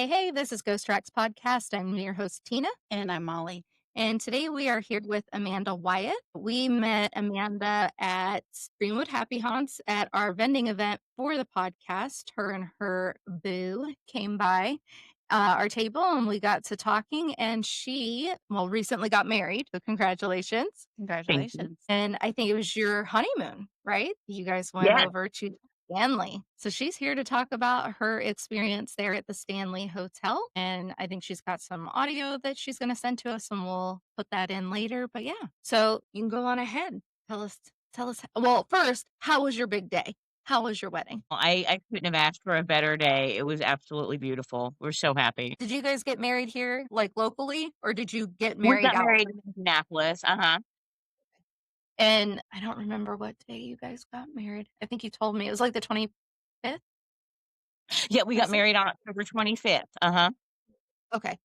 Hey, this is Ghost Tracks Podcast. I'm your host, Tina. And I'm Molly. And today we are here with Amanda Wyatt. We met Amanda at Greenwood Happy Haunts at our vending event for the podcast. Her and her boo came by our table and we got to talking. And she, recently got married. So congratulations. Congratulations. Thank you. And I think it was your honeymoon, right? You guys went Yes. over to Stanley. So she's here to talk about her experience there at the Stanley Hotel. And I think she's got some audio that she's going to send to us and we'll put that in later. But yeah, so you can go on ahead. Tell us. Well, first, how was your big day? How was your wedding? Well, I couldn't have asked for a better day. It was absolutely beautiful. We're so happy. Did you guys get married here, like locally, or did you get We married got out? married in Indianapolis. And I don't remember what day you guys got married. I think you told me it was like the 25th. Yeah, we got married on October 25th. Okay.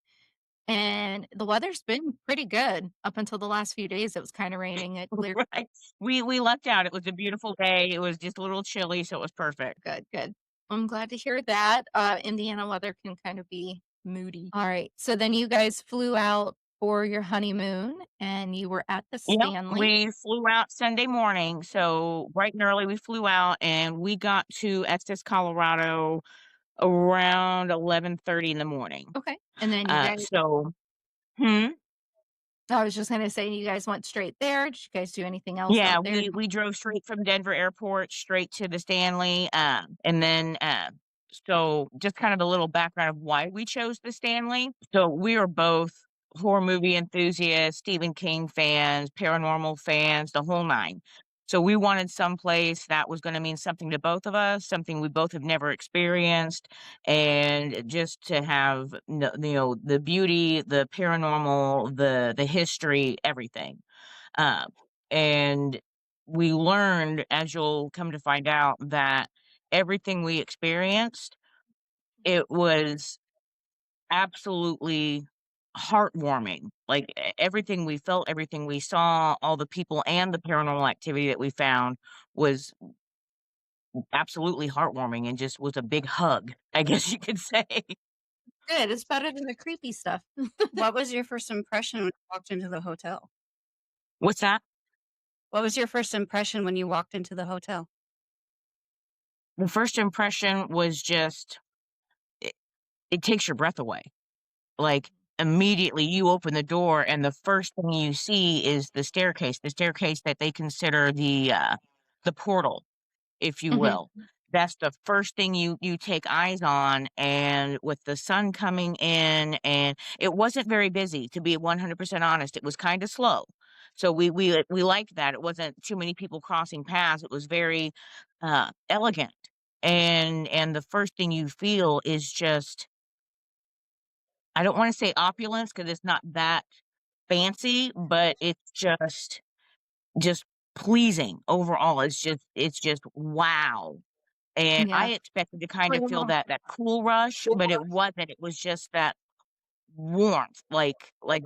And the weather's been pretty good up until the last few days. It was kind of raining. It cleared. Right. We lucked out. It was a beautiful day. It was just a little chilly, so it was perfect. Good. I'm glad to hear that. Indiana weather can kind of be moody. All right. So then you guys flew out for your honeymoon and you were at the Stanley. We flew out Sunday morning. So bright and early we flew out and we got to Estes, Colorado around 11:30 in the morning. Okay. And then you guys I was just going to say, you guys went straight there. Did you guys do anything else Yeah, out there? we drove straight from Denver Airport straight to the Stanley, and then, so just kind of a little background of why we chose the Stanley. So we are both horror movie enthusiasts, Stephen King fans, paranormal fans, the whole nine. So we wanted someplace that was gonna mean something to both of us, something we both have never experienced, and just to have, the beauty, the paranormal, the history, everything. Um, and we learned, as you'll come to find out, that everything we experienced, it was absolutely heartwarming. Like everything we felt, everything we saw, all the people and the paranormal activity that we found was absolutely heartwarming and just was a big hug, I guess you could say. Good. It's better than the creepy stuff. What was your first impression when you walked into the hotel? What's that? What was your first impression when you walked into the hotel? The first impression was just, it takes your breath away. Like immediately you open the door and the first thing you see is the staircase that they consider the portal, if you will. That's the first thing you take eyes on, and with the sun coming in, and it wasn't very busy, to be 100% honest. It was kind of slow. So we liked that. It wasn't too many people crossing paths. It was very elegant. And the first thing you feel is just, I don't want to say opulence because it's not that fancy, but it's just pleasing overall. It's just wow. And Yeah. I expected to kind of feel that cool rush, but it wasn't. It was just that warmth, like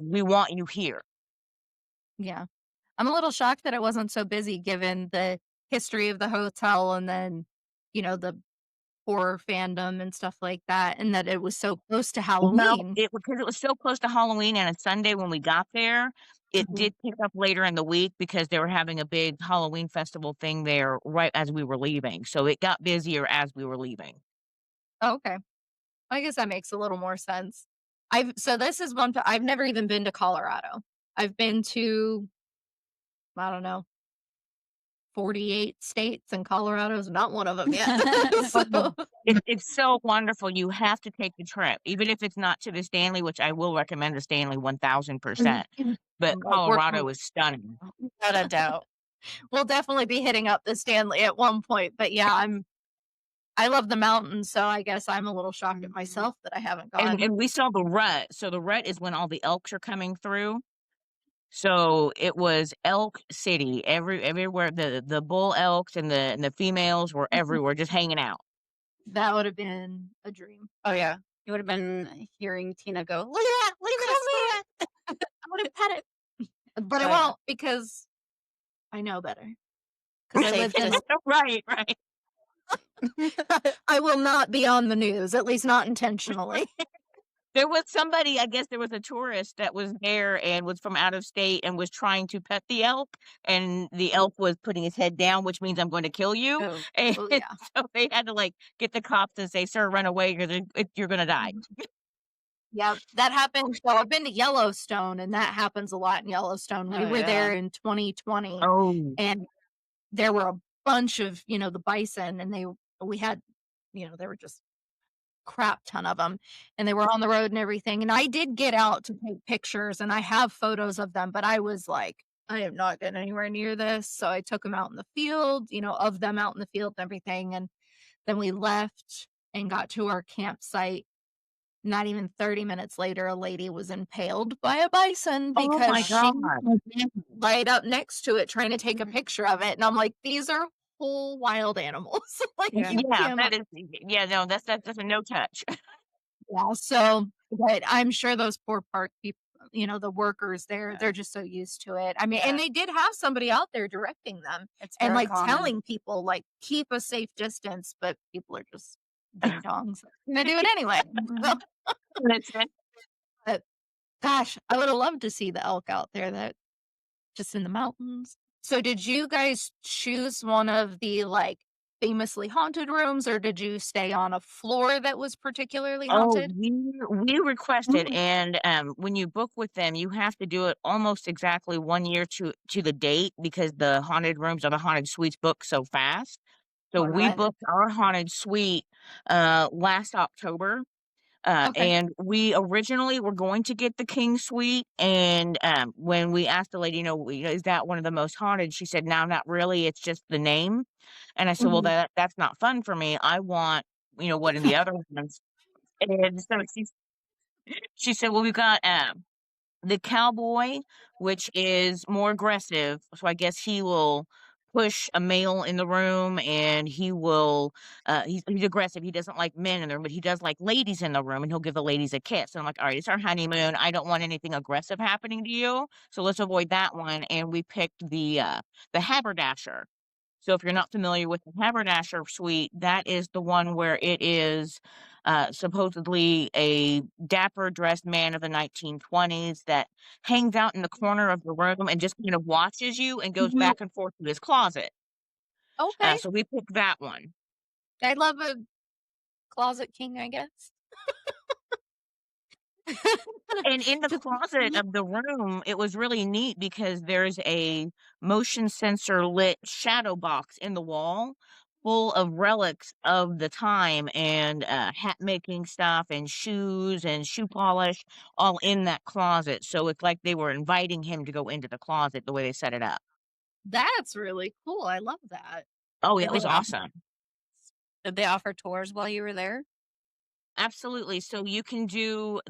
we want you here. Yeah. I'm a little shocked that it wasn't so busy given the history of the hotel and then, the horror fandom and stuff like that, and that it was so close to No, Halloween. because it was so close to Halloween and a Sunday when we got there, it did pick up later in the week because they were having a big Halloween festival thing there right as we were leaving. So it got busier as we were leaving. Oh, okay. I guess that makes a little more sense. This is I've never even been to Colorado. I've been to, I don't know, 48 states, and Colorado's not one of them yet. So, It's so wonderful. You have to take the trip, even if it's not to the Stanley, which I will recommend the Stanley 1000%. But Colorado is stunning. Without a doubt. We'll definitely be hitting up the Stanley at one point. But yeah, I love the mountains, so I guess I'm a little shocked at myself that I haven't gone. And we saw the rut. So the rut is when all the elks are coming through. So it was elk city. Everywhere the bull elks and the females were everywhere just hanging out. That would have been a dream. Oh, yeah. You would have been hearing Tina go, look at that. Look at that. I would have pet it. But I Oh, yeah. won't because I know better. Because I lived in Right. I will not be on the news, at least not intentionally. There was somebody, I guess there was a tourist that was there and was from out of state and was trying to pet the elk, and the elk was putting his head down, which means I'm going to kill you. Oh. And Oh, yeah. so they had to like get the cops and say, "Sir, run away. You're gonna die." Yeah, that happens. So I've been to Yellowstone, and that happens a lot in Yellowstone. We Oh, were yeah. there in 2020, Oh, and there were a bunch of, the bison, and we had, there were just crap ton of them, and they were on the road and everything. And I did get out to take pictures, and I have photos of them, but I was like, I am not getting anywhere near this. So I took them out in the field, of them out in the field and everything. And then we left and got to our campsite. Not even 30 minutes later, a lady was impaled by a bison oh because my she God. was right up next to it trying to take a Mhm. picture of it. And I'm like, these are whole wild animals. Like, Yeah. you Yeah, can't. that is. Yeah, no, that's a no touch. Yeah, so, but I'm sure those poor park people, the workers there, Yeah. they're just so used to it. I mean, and Yeah. they did have somebody out there directing them It's and, very like, common. telling people, like, "Keep a safe distance," but people are just ding dongs. Gonna do it anyway. So, Mhm. Listen, but gosh, I would have loved to see the elk out there that just in the mountains. So did you guys choose one of the, like, famously haunted rooms, or did you stay on a floor that was particularly oh, haunted? we requested, and when you book with them, you have to do it almost exactly 1 year to the date because the haunted rooms or the haunted suites book so fast. So we Right. booked our haunted suite last October. Okay. And we originally were going to get the king suite, and, when we asked the lady, "Is that one of the most haunted?" She said, "No, not really, it's just the name." And I said, "Well, Mhm. that's not fun for me. I want, what in the other ones." And so she said, "Well, we've got, the cowboy, which is more aggressive, so I guess he will push a male in the room, and he's aggressive, he doesn't like men in the room, but he does like ladies in the room, and he'll give the ladies a kiss." And I'm like, "Alright, it's our honeymoon, I don't want anything aggressive happening to you, so let's avoid that one," and we picked the haberdasher. So if you're not familiar with the haberdasher suite, that is the one where it is, supposedly a dapper dressed man of the 1920s that hangs out in the corner of the room and just kind of watches you and goes Mhm. back and forth to his closet. Okay. So we picked that one. I love a closet king, I guess. And in the Just closet of the room, it was really neat because there's a motion sensor lit shadow box in the wall full of relics of the time and, hat making stuff and shoes and shoe polish all in that closet. So it's like they were inviting him to go into the closet the way they set it up. That's really cool, I love that. Oh, it Did they was Oh, awesome. did they offer tours while you were there? Absolutely. So you can do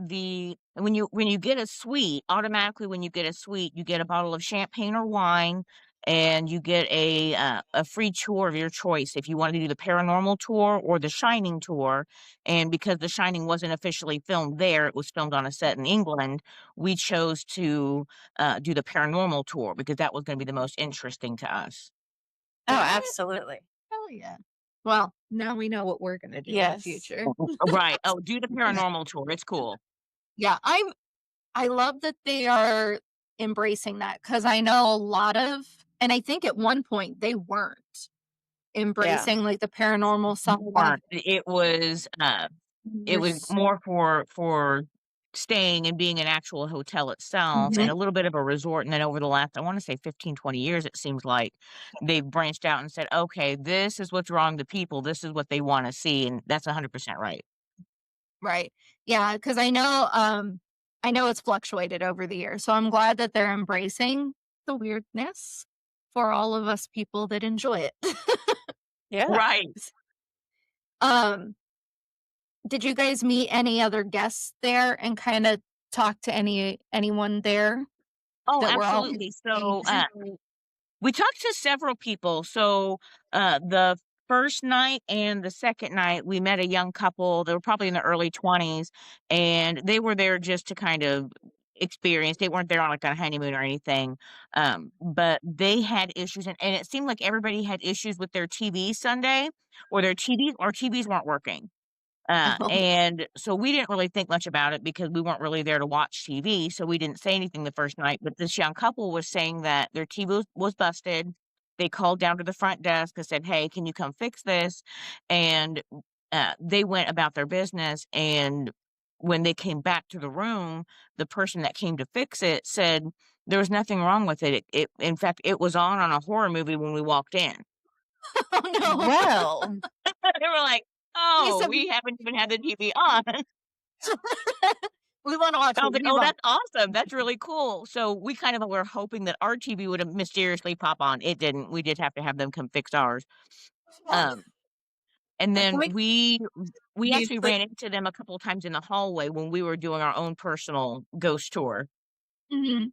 when you get a suite, automatically when you get a suite, you get a bottle of champagne or wine, and you get a free tour of your choice if you want to do the paranormal tour or the Shining tour. And because the Shining wasn't officially filmed there, it was filmed on a set in England. We chose to do the paranormal tour because that was going to be the most interesting to us. Oh, that absolutely. hell yeah. Well, now we know what we're gonna do in the Yes. future. Right. Oh, do the paranormal tour. It's cool. Yeah, I love that they are embracing that because I know a lot of, and I think at one point they weren't Yeah. embracing, like, the paranormal side of Weren't. It was there's more for staying and being an actual hotel itself and Mhm. a little bit of a resort, and then over the last, I wanna say 15, 20 years, it seems like, they've branched out and said, "Okay, this is what's wrong to people, this is what they wanna see," and that's 100% right. Right. Yeah, because I know it's fluctuated over the years, so I'm glad that they're embracing the weirdness for all of us people that enjoy it. Yeah. Right. Um, did you guys meet any other guests there and kinda talk to anyone there Oh, that were all absolutely. So, amazing? we talked to several people. So, the first night and the second night, we met a young couple. They were probably in their early 20s, and they were there just to kind of experience. They weren't there on like a honeymoon or anything. But they had issues, and it seemed like everybody had issues with their TV Sunday, or their TVs weren't working. Oh. And so we didn't really think much about it because we weren't really there to watch TV, so we didn't say anything the first night, but this young couple was saying that their TV was busted. They called down to the front desk and said, "Hey, can you come fix this?" And, they went about their business, and when they came back to the room, the person that came to fix it said there was nothing wrong with it. It in fact, it was on a horror movie when we walked in. Oh, no. Well, They were like, He "Oh, said, we haven't even had the TV on." "We wanna watch I was what like, we "Oh, want." that's awesome. That's really cool." So we kind of were hoping that our TV would have mysteriously pop on. It didn't. We did have to have them come fix ours. Um, and can then we we do you actually think ran into them a couple of times in the hallway when we were doing our own personal ghost tour. Mhm.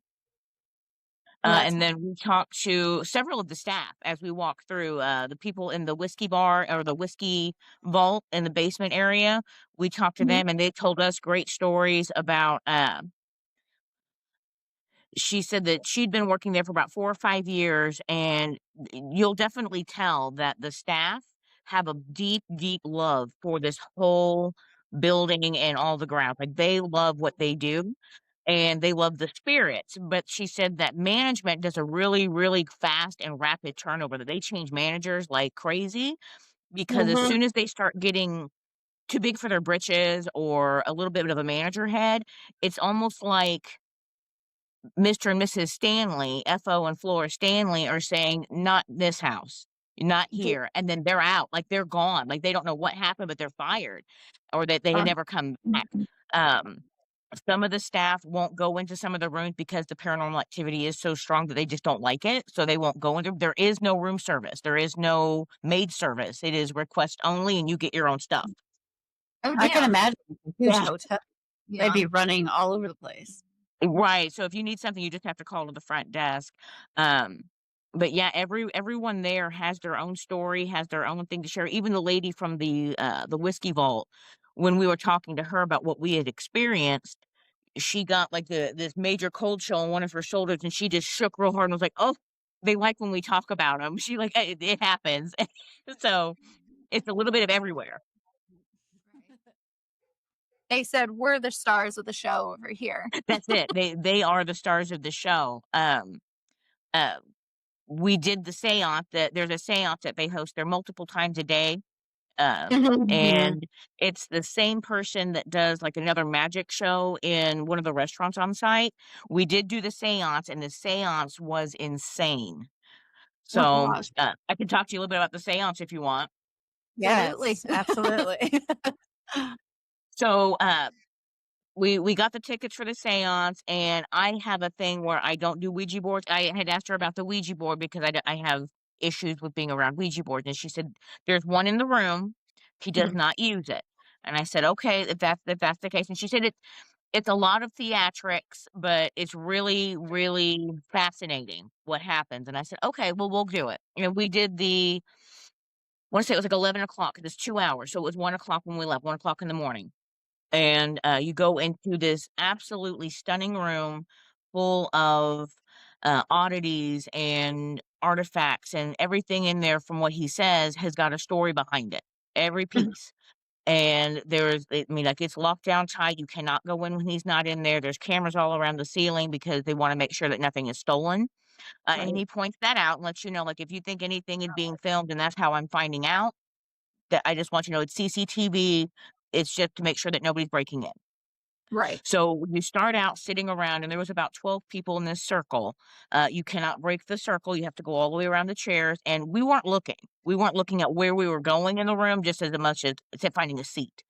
that's And then we talked to several of the staff as we walked through, the people in the whiskey bar or the whiskey vault in the basement area. We talked to Mhm. them and they told us great stories about, she said that she'd been working there for about 4 or 5 years, and you'll definitely tell that the staff have a deep, deep love for this whole building and all the grounds. Like, they love what they do, and they love the spirits, but she said that management does a really, really fast and rapid turnover, that they change managers like crazy, because as Mhm. soon as they start getting too big for their britches or a little bit of a manager head, it's almost like Mr. and Mrs. Stanley, FO and Flora Stanley are saying, "Not this house, not Yeah. here," and then they're out, like, they're gone, like, they don't know what happened, but they're fired, or that they never come back. Um, some of the staff won't go into some of the rooms because the paranormal activity is so strong that they just don't like it, so they won't go in there. There is no room service, there is no maid service, it is request only, and you get your own stuff. Oh, I can damn. imagine it's a huge Yeah. hotel. They'd Yeah. be running all over the place. Right, so if you need something, you just have to call to the front desk. Um, but yeah, everyone there has their own story, has their own thing to share. Even the lady from the whiskey vault, when we were talking to her about what we had experienced, she got like this major cold chill on one of her shoulders, and she just shook real hard and was like, "Oh, they like when we talk about them." She like it happens. So it's a little bit of everywhere. They said, "We're the stars of the show over here." That's it. They are the stars of the show. Uh, we did the seance that there's a seance that they host there multiple times a day. Mhm. And it's the same person that does like another magic show in one of the restaurants on site. We did do the seance, and the seance was insane. Oh So gosh. I can talk to you a little bit about the seance if you want. Absolutely. Yes, absolutely. So we got the tickets for the seance, and I have a thing where I don't do Ouija boards. I had asked her about the Ouija board because I have issues with being around Ouija boards, and she said, "There's one in the room. He does Mhm. not use it." And I said, "Okay, if that's the case." And she said, "It's a lot of theatrics, but it's really, really fascinating what happens." And I said, "Okay, well, we'll do it." And we did I wanna say it was like 11 o'clock. It's 2 hours, so it was 1 o'clock when we left, 1 o'clock in the morning. And, you go into this absolutely stunning room full of, oddities and artifacts, and everything in there from what he says has got a story behind it, every piece. And I mean, like, it's locked down tight, you cannot go in when he's not in there, there's cameras all around the ceiling because they wanna make sure that nothing is stolen, and Right. he points that out and lets you know, like, if you think anything is being filmed and that's how I'm finding out, that I just want you to know it's CCTV, it's just to make sure that nobody's breaking in. Right. So you start out sitting around, and there was about 12 people in this circle. You cannot break the circle. You have to go all the way around the chairs. And we weren't looking. We weren't looking at where we were going in the room, just as much as finding a seat.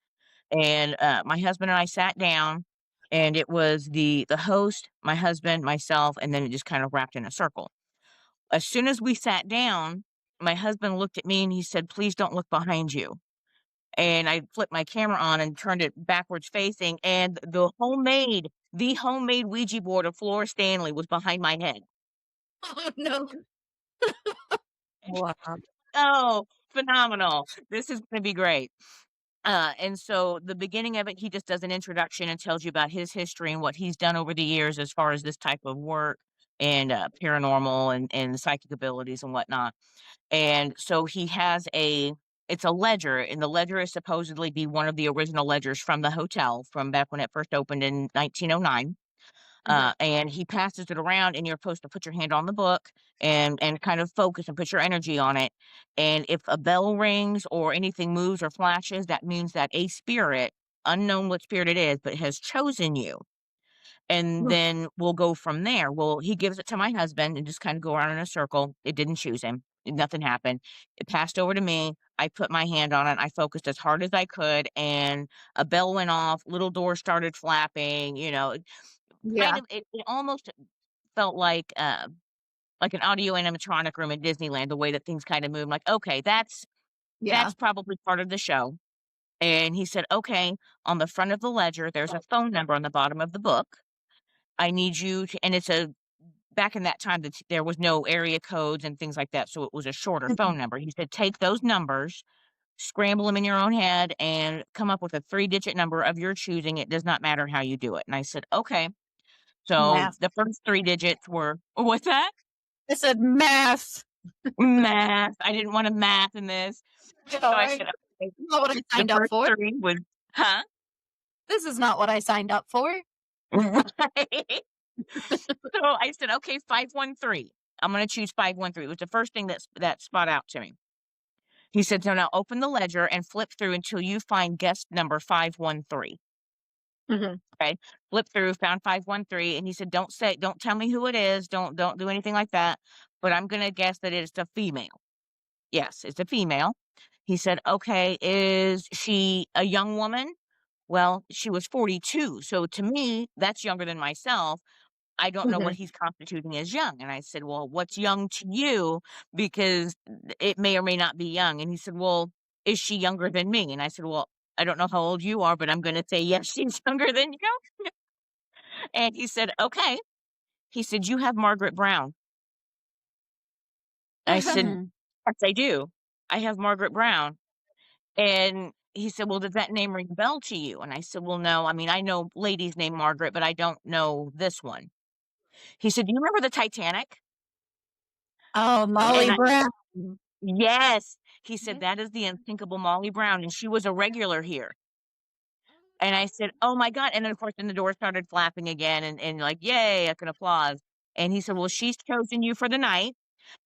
And my husband and I sat down, and it was the host, my husband, myself, and then it just kind of wrapped in a circle. As soon as we sat down, my husband looked at me and he said, "Please don't look behind you." And I flipped my camera on and turned it backwards facing, and the homemade Ouija board of Flora Stanley was behind my head. Oh, no. Wow. Oh, phenomenal. This is gonna be great. And so the beginning of it, he just does an introduction and tells you about his history and what he's done over the years as far as this type of work and, paranormal and psychic abilities and whatnot. And so he has it's a ledger, and the ledger is supposedly be one of the original ledgers from the hotel from back when it first opened in 1909. And he passes it around, and you're supposed to put your hand on the book and kind of focus and put your energy on it. And if a bell rings or anything moves or flashes, that means that a spirit, unknown what spirit it is, but has chosen you. And then we'll go from there. Well, he gives it to my husband and just kind of go around in a circle. It didn't choose him. Nothing happened. It passed over to me. I put my hand on it. I focused as hard as I could, and a bell went off. Little doors started flapping. Kind Yeah. of. It almost felt like an audio animatronic room at Disneyland. The way that things kind of move. Like, okay, Yeah. that's probably part of the show. And he said, okay, on the front of the ledger, there's a phone number on the bottom of the book. I need you to, and back in that time that there was no area codes and things like that, so it was a shorter phone number. He said, take those numbers, scramble them in your own head, and come up with a 3-digit number of your choosing. It does not matter how you do it. And I said, okay. So Math. the first 3 digits were, what's that? I said math. Math. I didn't want to math in this. Yeah, So I right. said, okay. Not what I The signed up first for. 3 was, huh? This is not what I signed up for. Right. So I said, okay, 513. I'm going to choose 513. It was the first thing that spot out to me. He said, so now open the ledger and flip through until you find guest number 513. Okay. Flip through, found 513. And he said, don't tell me who it is. Don't do anything like that. But I'm going to guess that it's a female. Yes, it's a female. He said, okay, is she a young woman? Well, she was 42. So to me, that's younger than myself. I don't know what he's constituting as young. And I said, well, what's young to you? Because it may or may not be young. And he said, well, is she younger than me? And I said, well, I don't know how old you are, but I'm going to say, yes, she's younger than you. And he said, okay. He said, you have Margaret Brown. I said, yes, I do. I have Margaret Brown. And he said, well, does that name ring a bell to you? And I said, well, no. I mean, I know ladies named Margaret, but I don't know this one. He said, do you remember the Titanic? Oh, Molly And I Brown. Yes. He said, "That is the unthinkable Molly Brown, and she was a regular here." And I said, "Oh my god." And then, of course, then the door started flapping again and like, "Yay," like an applause. And he said, "Well, she's chosen you for the night."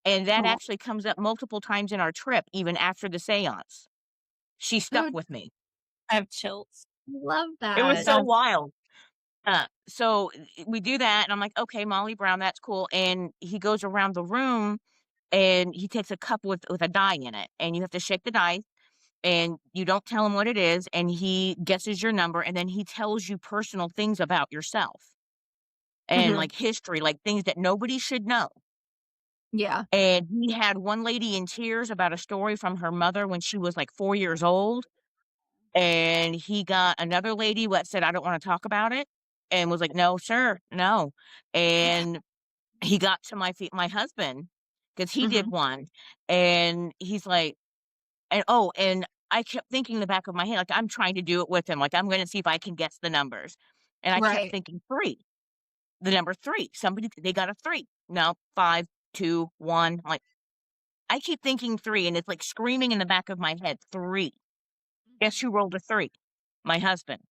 And that Oh, actually comes up multiple times in our trip, even after the seance. She stuck oh, with me. I have chills. love It was that. so wild. So we do that, and I'm like, "Okay, Molly Brown, that's cool." And he goes around the room, and he takes a cup with a die in it, and you have to shake the die and you don't tell him what it is, and he guesses your number, and then he tells you personal things about yourself and Mhm. like history, like things that nobody should know. Yeah. And he had one lady in tears about a story from her mother when she was like 4 years old. And he got another lady what said, I don't want to talk about it, and was like, no, sir, no. And he got to my husband because he did Mhm. one, and he's like, and I kept thinking in the back of my head, like, I'm trying to do it with him, like, I'm gonna see if I can guess the numbers, and I kept Right. thinking 3, the number 3, somebody they got a 3. No, 5, 2, 1, like, I keep thinking 3, and it's, like, screaming in the back of my head, 3. Guess who rolled a 3? My husband,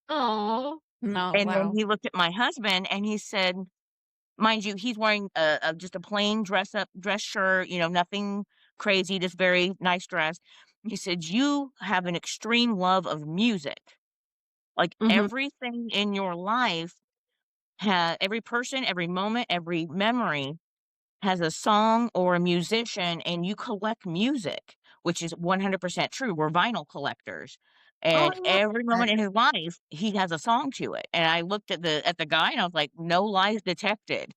Oh. No, and then wow. he looked at my husband, and he said mind you, he's wearing just a plain dress shirt, nothing crazy, just very nice dress. He said, "You have an extreme love of music. Like Mhm. everything in your life every person, every moment, every memory has a song or a musician, and you collect music," which is 100% true. We're vinyl collectors. Oh, And I love every that. moment in his life, he has a song to it. And I looked at the guy and I was like, no lies detected.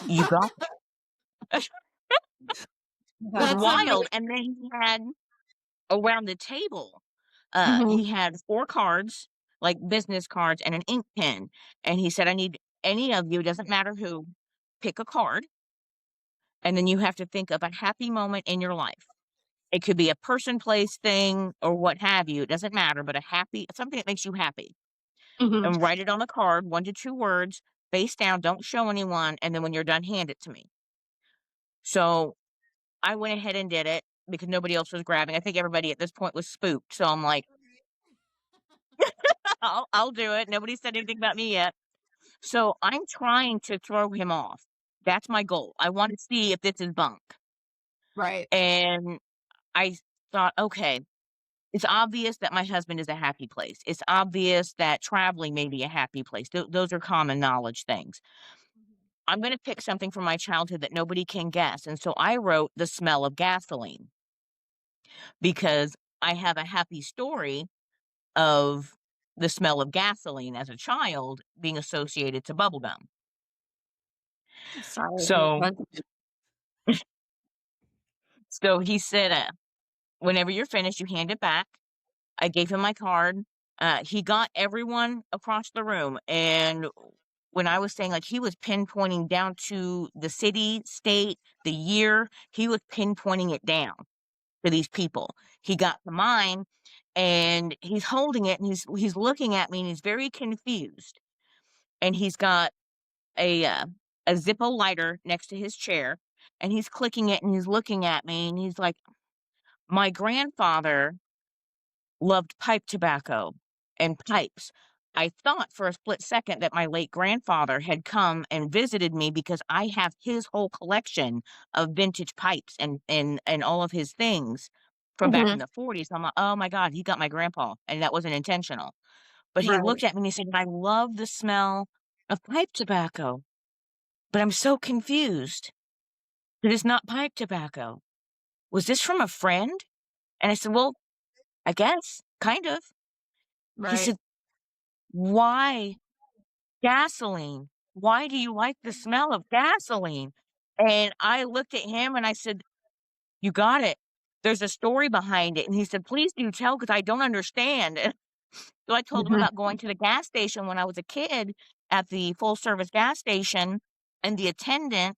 You got it. Was That's Wow. amazing. wild, and then he had around the table, Mhm. he had 4 cards, like business cards and an ink pen, and he said, "I need any of you, doesn't matter who, pick a card, and then you have to think of a happy moment in your life. It could be a person, place, thing, or what have you, it doesn't matter, but a happy something that makes you happy, Mhm. and write it on the card, 1 to 2 words, face down, don't show anyone, and then when you're done, hand it to me." So, I went ahead and did it. because nobody else was grabbing. I think everybody at this point was spooked. So I'm like, I'll do it. Nobody said anything about me yet. So I'm trying to throw him off. That's my goal. I want to see if this is bunk. Right. And I thought, okay, it's obvious that my husband is a happy place. It's obvious that traveling may be a happy place. Those are common knowledge things. I'm going to pick something from my childhood that nobody can guess. And so I wrote the smell of gasoline because I have a happy story of the smell of gasoline as a child being associated to bubblegum. Sorry. So, so he said, whenever you're finished, you hand it back. I gave him my card. He got everyone across the room. And when I was saying, like, he was pinpointing down to the city, state, the year, he was pinpointing it down to these people. He got to mine and he's holding it and he's looking at me and he's very confused. And he's got a Zippo lighter next to his chair and he's clicking it and he's looking at me and he's like, my grandfather loved pipe tobacco and pipes. I thought for a split second that my late grandfather had come and visited me because I have his whole collection of vintage pipes and all of his things from back in Mhm. the 40s. I'm like, oh my God, he got my grandpa, and that wasn't intentional. But he Right. looked at me and he said, I love the smell of pipe tobacco, but I'm so confused that it's not pipe tobacco. Was this from a friend? And I said, well, I guess, kind of. He Right. said, why gasoline? Why do you like the smell of gasoline? And I looked at him and I said, you got it. There's a story behind it. And he said, please do tell because I don't understand. So I told him Mhm. about going to the gas station when I was a kid at the full service gas station, and the attendant,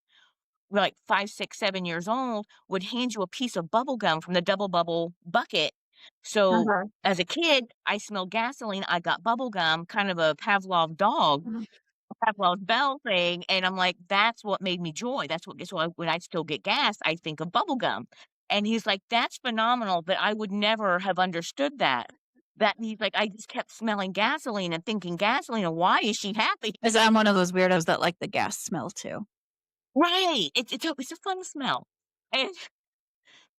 like 5, 6, 7 years old, would hand you a piece of bubble gum from the double bubble bucket. So Uh-huh. as a kid, I smelled gasoline. I got bubble gum, kind of a Pavlov dog, Mhm. Pavlov's bell thing, and I'm like, "That's what made me joy. That's what gets why when I still get gas, I think of bubble gum." And he's like, "That's phenomenal, but I would never have understood that." That he's like, "I just kept smelling gasoline and thinking gasoline, and why is she happy?" 'Cause I'm one of those weirdos that like the gas smell too. Right. It's a fun smell. And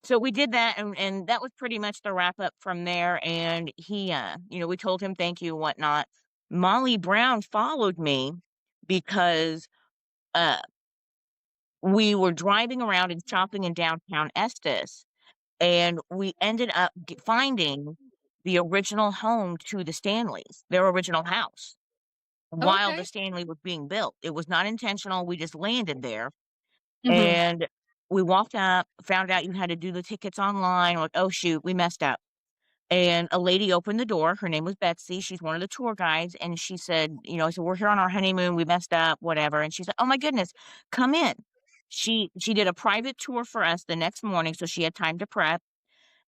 so we did that, and that was pretty much the wrap up from there, and he, we told him thank you and whatnot. Molly Brown followed me because, uh we were driving around and shopping in downtown Estes, and we ended up finding the original home to the Stanleys, their original house, while the Okay. Stanley was being built. It was not intentional. We just landed there, Mhm. and we walked up, found out you had to do the tickets online. Like, oh shoot, we messed up. And a lady opened the door. Her name was Betsy. She's one of the tour guides. And she said, I said, we're here on our honeymoon. We messed up, whatever. And she said, oh my goodness, come in. She did a private tour for us the next morning, so she had time to prep.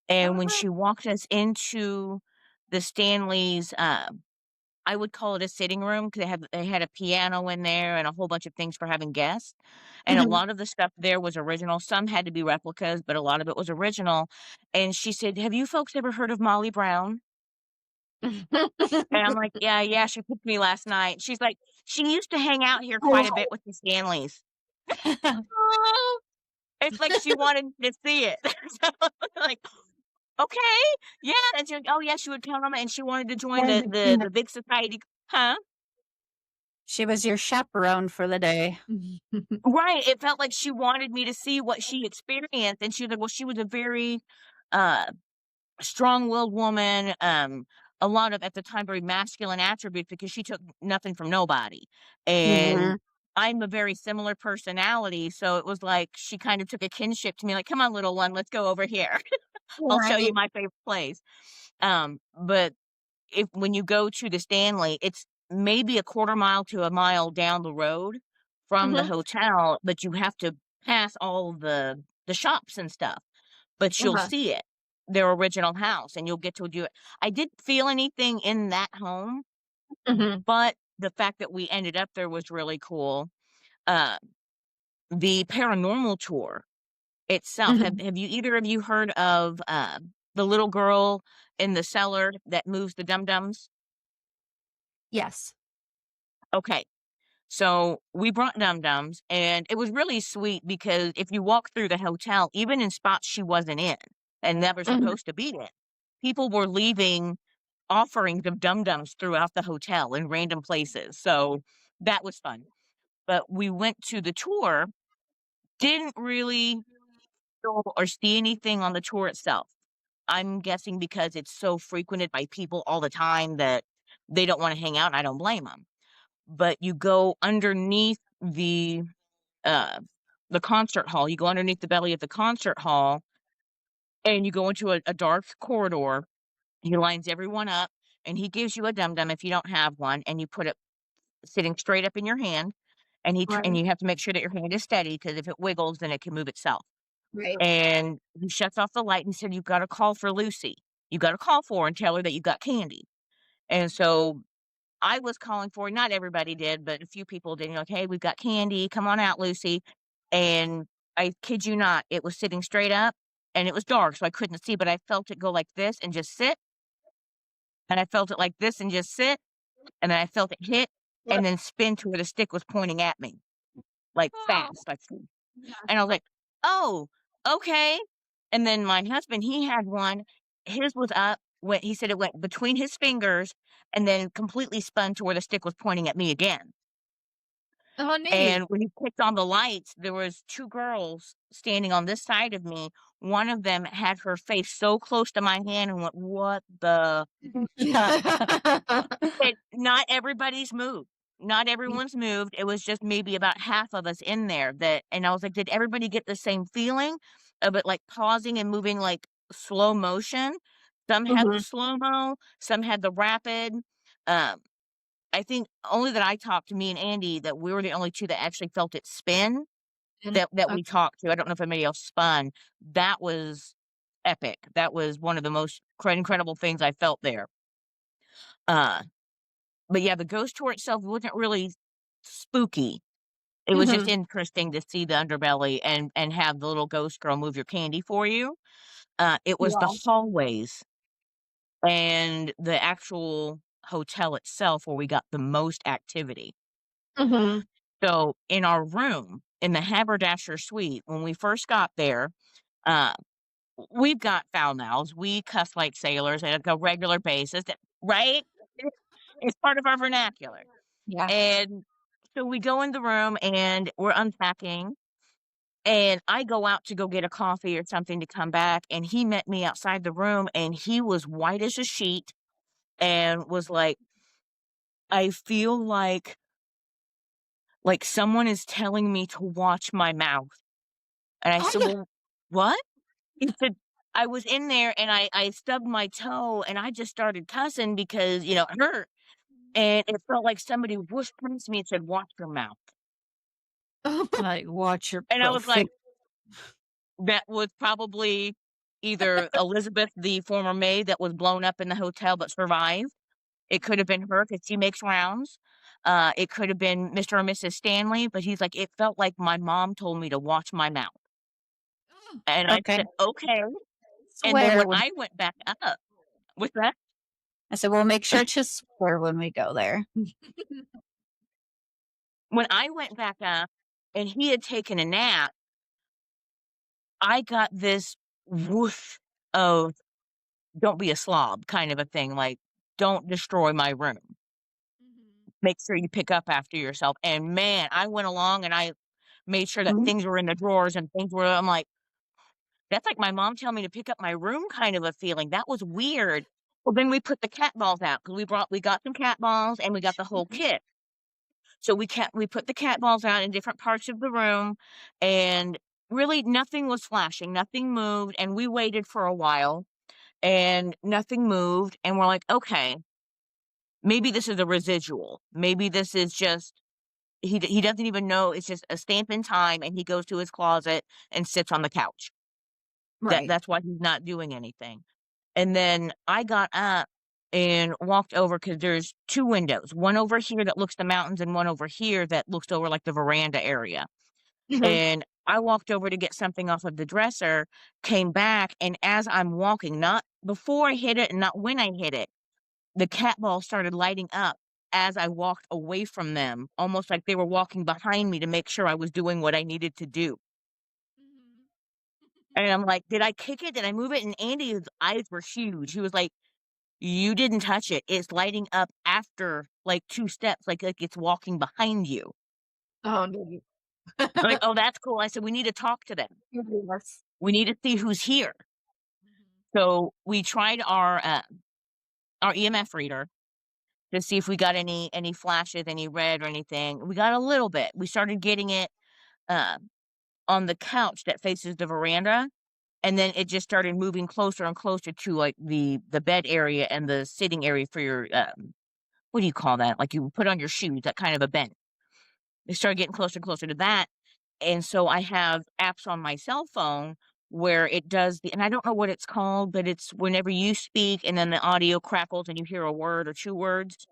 And when Okay. she walked us into the Stanleys, I would call it a sitting room because they had a piano in there and a whole bunch of things for having guests. And a Mhm. lot of the stuff there was original. Some had to be replicas, but a lot of it was original. And she said, have you folks ever heard of Molly Brown? And I'm like, yeah, yeah, she picked me last night. She's like, she used to hang out here quite a bit with the Stanleys. Oh, it's like she wanted to see it. So, like, okay, yeah. And she, oh yeah, she would count on it, and she wanted to join the big society, huh? She was your chaperone for the day. Right. It felt like she wanted me to see what she experienced, and she was like, well, she was a very uh strong-willed woman, a lot of, at the time, very masculine attributes because she took nothing from nobody, and Mhm. I'm a very similar personality, so it was like she kind of took a kinship to me, like, "Come on, little one, let's go over here. I'll show you Right. my favorite place." But if when you go to the Stanley, it's maybe a quarter mile to a mile down the road from the Mhm. hotel, but you have to pass all the shops and stuff, but you'll Uh-huh. see it, their original house, and you'll get to do it. I didn't feel anything in that home, Mhm. but the fact that we ended up there was really cool. Uh, the paranormal tour itself. Have you either of you heard of the little girl in the cellar that moves the dum-dums? Yes. Okay. So we brought dum-dums, and it was really sweet because if you walk through the hotel, even in spots she wasn't in and never Mhm. supposed to be in, people were leaving offerings of dum-dums throughout the hotel in random places. So that was fun. But we went to the tour, didn't really feel or see anything on the tour itself. I'm guessing because it's so frequented by people all the time that they don't wanna hang out, and I don't blame them. But you go underneath uh, the concert hall, you go underneath the belly of the concert hall, and you go into a dark corridor. He lines everyone up, and he gives you a dum-dum if you don't have one, and you put it sitting straight up in your hand, and Right. you have to make sure that your hand is steady because if it wiggles, then it can move itself. Right. And he shuts off the light and said, "You've gotta call for Lucy. You gotta call for her and tell her that you got candy." And so I was calling for her, not everybody did, but a few people did, like, "Hey, we've got candy, come on out, Lucy." And I kid you not, it was sitting straight up, and it was dark, so I couldn't see, but I felt it go like this and just sit, and I felt it like this and just sit, and then I felt it hit Yep. and then spin to where the stick was pointing at me, like, Oh, fast, like, yeah. and I was like, "Oh, okay." And then my husband, he had one, his was up, went he said it went between his fingers and then completely spun to where the stick was pointing at me again. Oh, neat. And when he clicked on the lights, there was 2 girls standing on this side of me. One of them had her face so close to my hand and went, "What the." And not everybody's moved. Not everyone's moved. It was just maybe about half of us in there that and I was like, "Did everybody get the same feeling of it, like, pausing and moving, like, slow motion?" Some had the Mhm. slow-mo, some had the rapid. Um, I think only that I talked to me and Andy that we were the only 2 that actually felt it spin And that we okay. talked to. I don't know if anybody else spun. That was epic. That was one of the most incredible things I felt there. Uh But yeah, the ghost tour itself wasn't really spooky. It was just Mhm. interesting to see the underbelly and have the little ghost girl move your candy for you. It was the Yeah. hallways and the actual hotel itself where we got the most activity. Mhm. So, in our room, in the Haberdasher suite, when we first got there, uh, we've got foul mouths. We cuss like sailors at a regular basis, right? It's part of our vernacular. Yeah. And so we go in the room and we're unpacking, and I go out to go get a coffee or something to come back, and he met me outside the room, and he was white as a sheet and was like, "I feel like someone is telling me to watch my mouth." And I Oh, said, yeah. "Well, what?" He said, "I was in there and I stubbed my toe and I just started cussing because, it hurt, and it felt like somebody whooshed past me and said, 'Watch your mouth.'" Like, watch your And I was like, profane. that was probably either Elizabeth, the former maid that was blown up in the hotel but survived. It could have been her because she makes rounds. It could have been Mr. or Mrs. Stanley, but he's like, "It felt like my mom told me to watch my mouth." And I Okay. said, "Okay." And then Swear when when I went back up with that, I said, "We'll make sure to swear when we go there." when I went back up and he had taken a nap, I got this whoosh of "Don't be a slob" kind of a thing, like, "Don't destroy my room. Mhm. Make sure you pick up after yourself." And man, I went along and I made sure that Mhm. things were in the drawers and things were I'm like, "That's like my mom telling me to pick up my room kind of a feeling. That was weird." Well, then we put the cat balls out because we got some cat balls and we got the whole kit. So we put the cat balls out in different parts of the room, and really nothing was flashing, nothing moved, and we waited for a while, and nothing moved, and we're like, "Okay, maybe this is a residual. Maybe this is just he doesn't even know it's just a stamp in time, and he goes to his closet and sits on the couch. Right. That's why he's not doing anything." And then I got up and walked over because there's 2 windows, one over here that looks the mountains and one over here that looks over, like, the veranda area. Mhm. And I walked over to get something off of the dresser, came back, and as I'm walking, not before I hit it and not when I hit it, the cat ball started lighting up as I walked away from them, almost like they were walking behind me to make sure I was doing what I needed to do. Mhm. And I'm like, "Did I kick it? Did I move it?" And Andy's eyes were huge. He was like, "You didn't touch it. It's lighting up after, like, 2 steps, like it's walking behind you." Oh, no. I'm like, "Oh, that's cool." I said, "We need to talk to them. Yes. We need to see who's here." Mhm. So, we tried our EMF reader to see if we got any flashes, any red or anything. We got a little bit. We started getting it, uh, on the couch that faces the veranda, and then it just started moving closer and closer to, like, the bed area and the sitting area for your, what do you call that? Like, you put on your shoes, that kind of a bench. It started getting closer and closer to that, and so I have apps on my cell phone where it does the and I don't know what it's called, but it's whenever you speak and then the audio crackles and you hear a word or 2 words.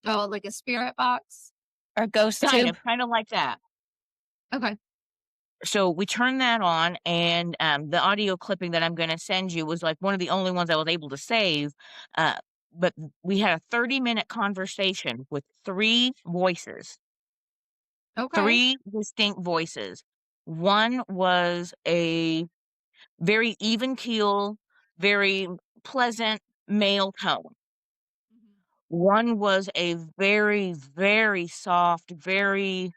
Oh, like a spirit box or ghost tube? Kind of like that. Okay. So we turned that on, and, the audio clipping that I'm gonna send you was, like, one of the only ones I was able to save, uh, but we had a 30-minute conversation with 3 voices, Okay. 3 distinct voices. One was a very even keel, very pleasant male tone. Mhm. One was a very, very soft, very,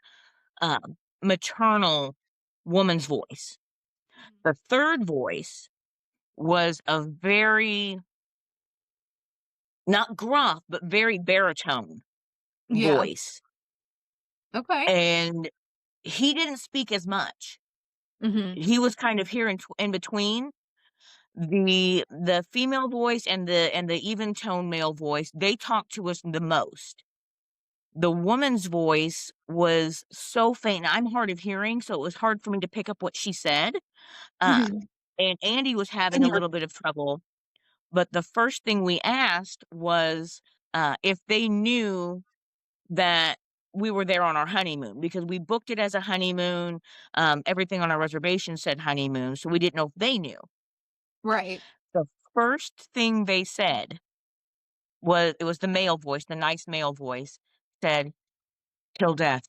maternal woman's voice. Mhm. The 3rd voice was a very not gruff, but very baritone Yeah. voice, Okay. and he didn't speak as much. Mhm. He was kind of here in between. The female voice and the even tone male voice, they talked to us the most. The woman's voice was so faint, and I'm hard of hearing, so it was hard for me to pick up what she said, uh, Mhm. and Andy was having a little bit of trouble. But the first thing we asked was, if they knew that we were there on our honeymoon, because we booked it as a honeymoon, everything on our reservation said honeymoon, so we didn't know if they knew. Right. The first thing they said was it was the male voice, the nice male voice, said, "Till death,"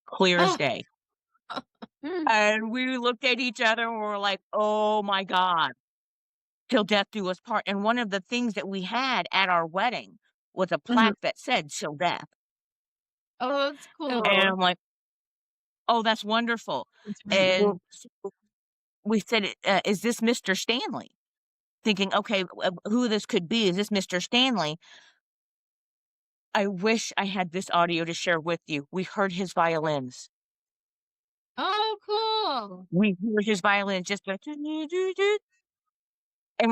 clear as Ah. day. Mm. And we looked at each other and we were like, "Oh my god, till death do us part." And one of the things that we had at our wedding was a Mhm. plaque that said, "Till death." Oh, that's And cool. I'm like, "Oh, that's wonderful." That's really cool. And so we said, "Is this Mr. Stanley?" Thinking, "Okay, who this could be? Is this Mr. Stanley?" I wish I had this audio to share with you. We heard his violins. Oh, cool. We heard his violins just like, and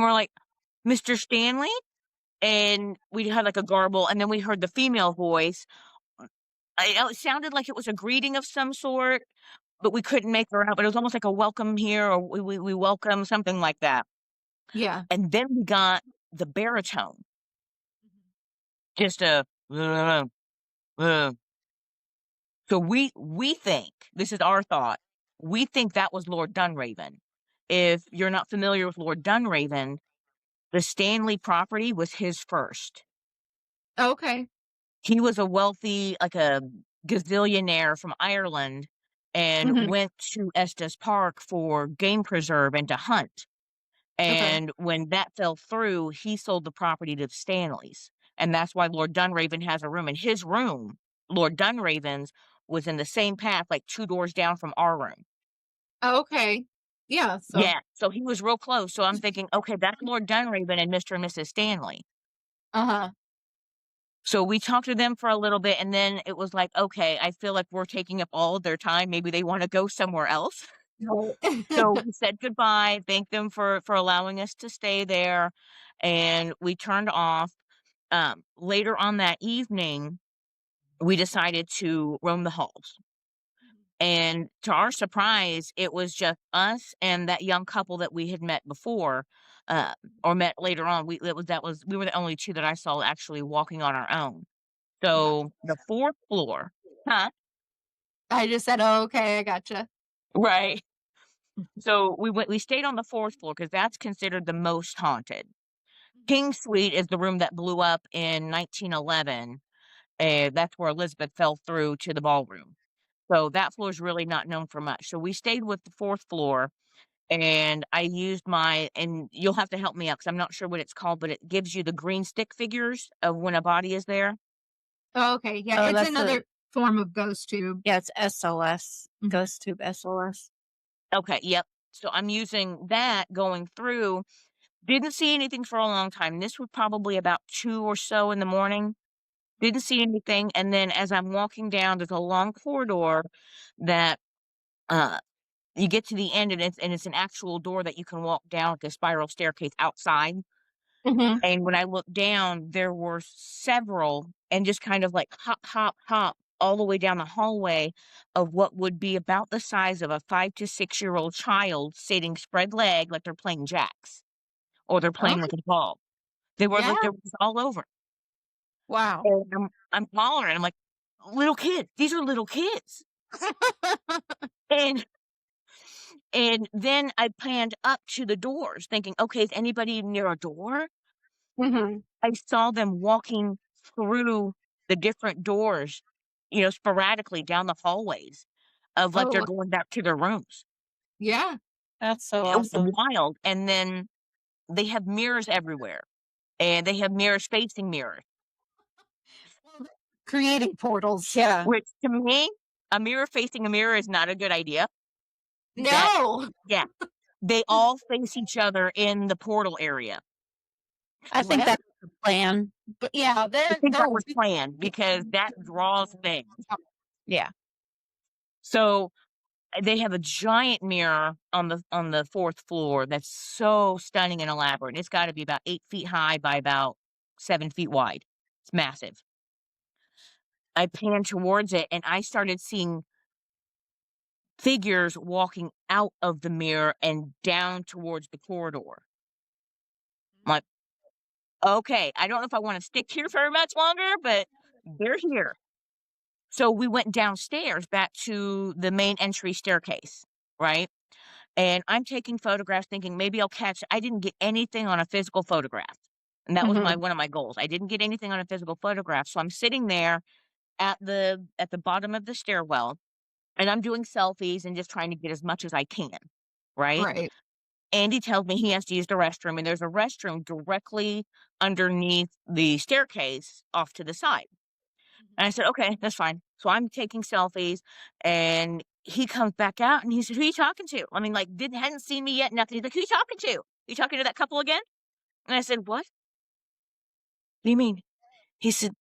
we're like, "Mr. Stanley?" And we had, like, a garble, and then we heard the female voice. It sounded like it was a greeting of some sort, but we couldn't make her out, but it was almost like a welcome here or we welcome, something like that. Yeah. And then we got the baritone, Mhm. just a uh. So we think, this is our thought, we think that was Lord Dunraven. If you're not familiar with Lord Dunraven, the Stanley property was his first. Okay. He was a wealthy, like a gazillionaire from Ireland and Mhm. went to Estes Park for game preserve and to hunt. Okay. And when that fell through, he sold the property to the Stanleys. And that's why Lord Dunraven has a room. And his room, Lord Dunraven's, was in the same path, like 2 doors down from our room. Okay. Yeah, so Yeah, so he was real close. So I'm thinking, okay, that's Lord Dunraven and Mr. and Mrs. Stanley. uh-huh. So we talked to them for a little bit, and then it was like, okay, I feel like we're taking up all of their time. Maybe they want to go somewhere else. So Right. we said goodbye, thanked them for allowing us to stay there, and we turned off. Later on that evening, we decided to roam the halls. And to our surprise, it was just us and that young couple that we had met before, uh, or met later on. We were the only 2 that I saw actually walking on our own. Got So, the 4th floor. Huh? I just said, "Oh, okay, I gotcha." Right. So we stayed on the 4th floor because that's considered the most haunted. King Suite is the room that blew up in 1911, and that's where Elizabeth fell through to the ballroom. So that floor is really not known for much. So we stayed with the 4th floor, and I used and you'll have to help me out because 'cause I'm not sure what it's called, but it gives you the green stick figures of when a body is there. Oh, okay, yeah, Oh, it's that's another form of ghost tube. yeah, it's SOS, Mhm. Ghost Tube SOS. Okay, yep. So I'm using that going through. Didn't see anything for a long time. This was probably about 2 or so in the morning. Didn't see anything, and then as I'm walking down, there's a long corridor that, uh, you get to the end, and it's an actual door that you can walk down like a spiral staircase outside, Mhm. and when I looked down, there were several and just kind of like hop, hop, hop all the way down the hallway of what would be about the size of a 5 to 6-year-old child sitting spread leg like they're playing jacks or they're playing Okay, with a ball. They were yeah, like they were just all over. wow. And I'm hollering, I'm like, "Little kids, these are little kids." And then I panned up to the doors thinking, "Okay, is anybody near a door?" Mhm. I saw them walking through the different doors, sporadically down the hallways of like they're Oh, going back to their rooms. yeah. That's so It was awesome. wild. And then they have mirrors everywhere, and they have mirrors facing mirrors, Well, creating portals, yeah. which to me, a mirror facing a mirror is not a good idea. That No! yeah, they all face each other in the portal area. I think What? that's the plan. But yeah, I think they're that was planned really because that draws things. Yeah. So they have a giant mirror on the 4th floor that's so stunning and elaborate. It's gotta be about 8 feet high by about 7 feet wide. It's massive. I panned towards it, and I started seeing figures walking out of the mirror and down towards the corridor. I'm like, "Okay, I don't know if I wanna stick here very much longer, but they're here." So we went downstairs back to the main entry staircase, right? And I'm taking photographs thinking maybe I'll catch I didn't get anything on a physical photograph. And that was Mhm. one of my goals. I didn't get anything on a physical photograph. So I'm sitting there at the bottom of the stairwell and I'm doing selfies and just trying to get as much as I can, right? Right. Andy tells me he has to use the restroom and there's a restroom directly underneath the staircase off to the side. And I said, "Okay, that's fine." So I'm taking selfies, and he comes back out, and he said, "Who you talking to?" I mean, like, didn't hadn't seen me yet, nothing. He's like, "Who you talking to? You talking to that couple again?" And I said, "What? What do you mean?" He said,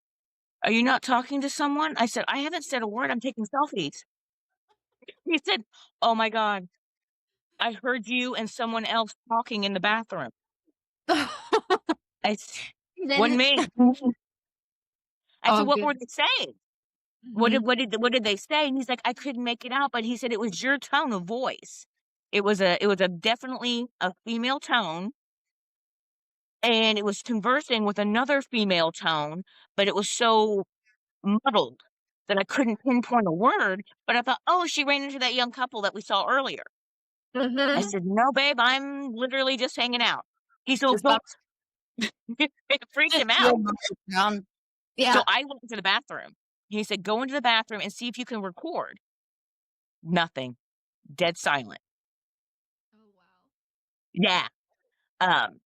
"Are you not talking to someone?" I said, "I haven't said a word. I'm taking selfies." He said, "Oh my god, I heard you and someone else talking in the bathroom." I s You "Wasn't didn't me." I said, Oh, "What good. were they saying? Mhm. What did they say?" And he's like, "I couldn't make it out," but he said, "It was your tone of voice." It was a definitely a female tone, and it was conversing with another female tone, but it was so muddled that I couldn't pinpoint a word, but I thought, "Oh, she ran into that young couple that we saw earlier." I Mhm. said, "No, babe, I'm literally just hanging out." He said, Just "Well, about it freaked just him out." feel my down. So Yeah. I went to the bathroom. He said, "Go into the bathroom and see if you can record." Nothing. Dead silent. Oh, wow. Yeah. Um,